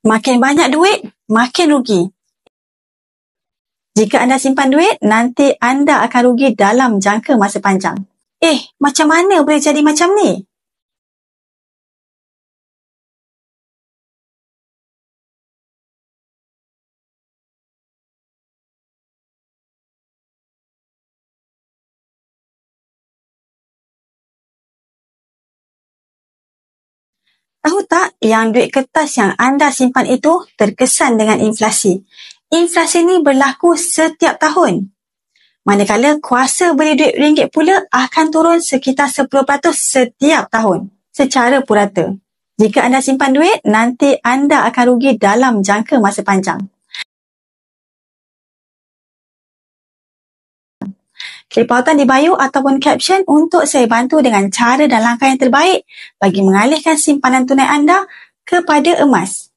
Makin banyak duit, makin rugi. Jika anda simpan duit, nanti anda akan rugi dalam jangka masa panjang. Macam mana boleh jadi macam ni? Tahu tak yang duit kertas yang anda simpan itu terkesan dengan inflasi? Inflasi ni berlaku setiap tahun. Manakala kuasa beli duit ringgit pula akan turun sekitar 10% setiap tahun secara purata. Jika anda simpan duit, nanti anda akan rugi dalam jangka masa panjang. Klik pautan di bio ataupun caption untuk saya bantu dengan cara dan langkah yang terbaik bagi mengalihkan simpanan tunai anda kepada emas.